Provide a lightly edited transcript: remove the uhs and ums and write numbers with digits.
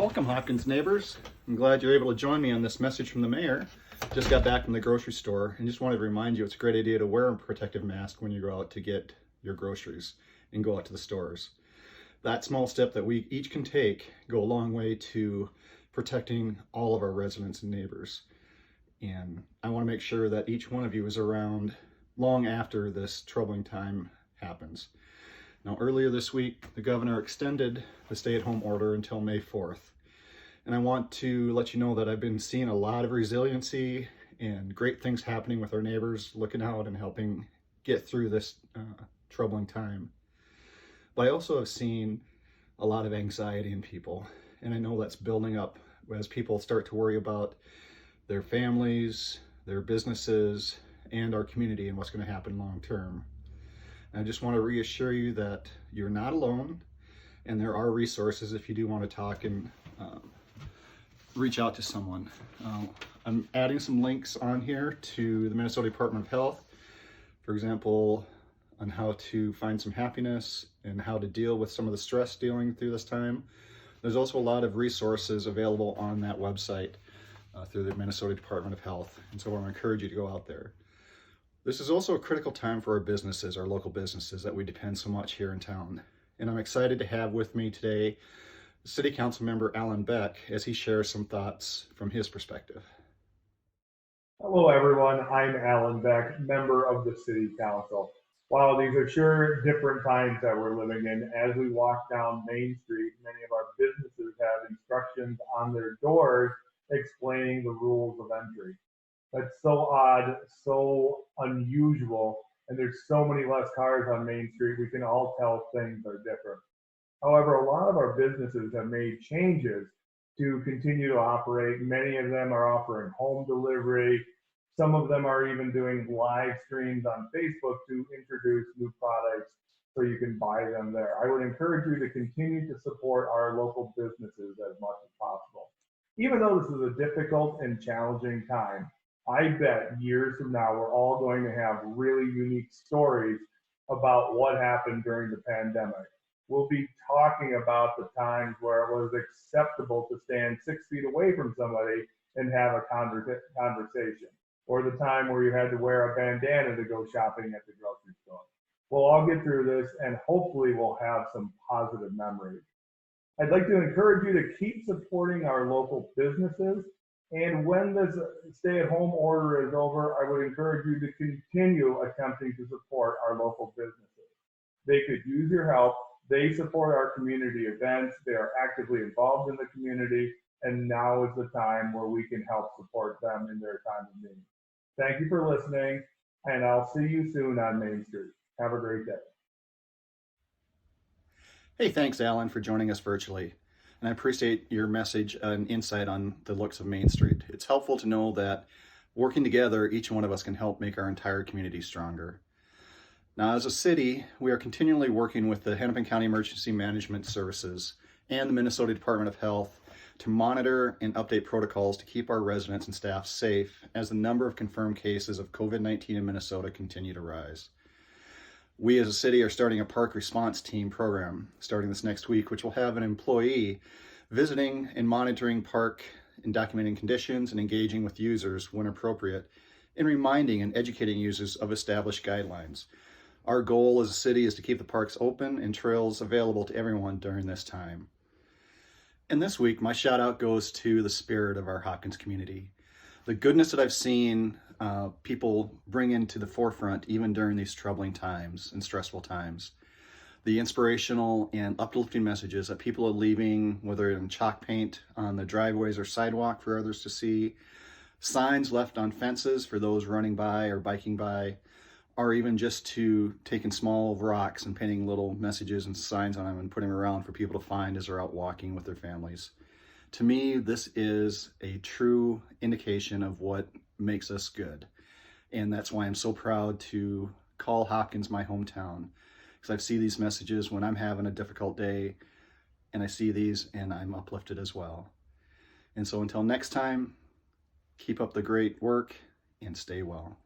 Welcome, Hopkins neighbors. I'm glad you're able to join me on this message from the mayor. Just got back from the grocery store and just wanted to remind you it's a great idea to wear a protective mask when you go out to get your groceries and go out to the stores. That small step that we each can take go a long way to protecting all of our residents and neighbors. And I want to make sure that each one of you is around long after this troubling time happens. Now, earlier this week, the governor extended the stay-at-home order until May 4th. And I want to let you know that I've been seeing a lot of resiliency and great things happening with our neighbors, looking out and helping get through this troubling time. But I also have seen a lot of anxiety in people, and I know that's building up as people start to worry about their families, their businesses, and our community and what's going to happen long term. I just want to reassure you that you're not alone, and there are resources if you do want to talk and reach out to someone. I'm adding some links on here to the Minnesota Department of Health, for example, on how to find some happiness and how to deal with some of the stress dealing through this time. There's also a lot of resources available on that website through the Minnesota Department of Health, and so I want to encourage you to go out there. This is also a critical time for our businesses, our local businesses that we depend so much here in town. And I'm excited to have with me today City Council member Alan Beck as he shares some thoughts from his perspective. Hello everyone, I'm Alan Beck, member of the City Council. While these are sure different times that we're living in, as we walk down Main Street, many of our businesses have instructions on their doors explaining the rules of entry. That's so odd, so unusual, and there's so many less cars on Main Street, we can all tell things are different. However, a lot of our businesses have made changes to continue to operate. Many of them are offering home delivery. Some of them are even doing live streams on Facebook to introduce new products so you can buy them there. I would encourage you to continue to support our local businesses as much as possible. Even though this is a difficult and challenging time, I bet years from now, we're all going to have really unique stories about what happened during the pandemic. We'll be talking about the times where it was acceptable to stand 6 feet away from somebody and have a conversation, or the time where you had to wear a bandana to go shopping at the grocery store. We'll all get through this, and hopefully we'll have some positive memories. I'd like to encourage you to keep supporting our local businesses. And when this stay-at-home order is over, I would encourage you to continue attempting to support our local businesses. They could use your help. They support our community events. They are actively involved in the community. And now is the time where we can help support them in their time of need. Thank you for listening, and I'll see you soon on Main Street. Have a great day. Hey, thanks, Alan, for joining us virtually. And I appreciate your message and insight on the looks of Main Street. It's helpful to know that working together, each one of us can help make our entire community stronger. Now, as a city, we are continually working with the Hennepin County Emergency Management Services and the Minnesota Department of Health to monitor and update protocols to keep our residents and staff safe as the number of confirmed cases of COVID-19 in Minnesota continue to rise. We as a city are starting a park response team program starting this next week, which will have an employee visiting and monitoring park and documenting conditions and engaging with users when appropriate, and reminding and educating users of established guidelines. Our goal as a city is to keep the parks open and trails available to everyone during this time. And this week, my shout out goes to the spirit of our Hopkins community. The goodness that I've seen people bring into the forefront even during these troubling times and stressful times. The inspirational and uplifting messages that people are leaving, whether in chalk paint on the driveways or sidewalk for others to see, signs left on fences for those running by or biking by, or even just to taking small rocks and painting little messages and signs on them and putting them around for people to find as they're out walking with their families. To me, this is a true indication of what makes us good. And that's why I'm so proud to call Hopkins my hometown, because I see these messages when I'm having a difficult day, and I see these and I'm uplifted as well. And so until next time, keep up the great work and stay well.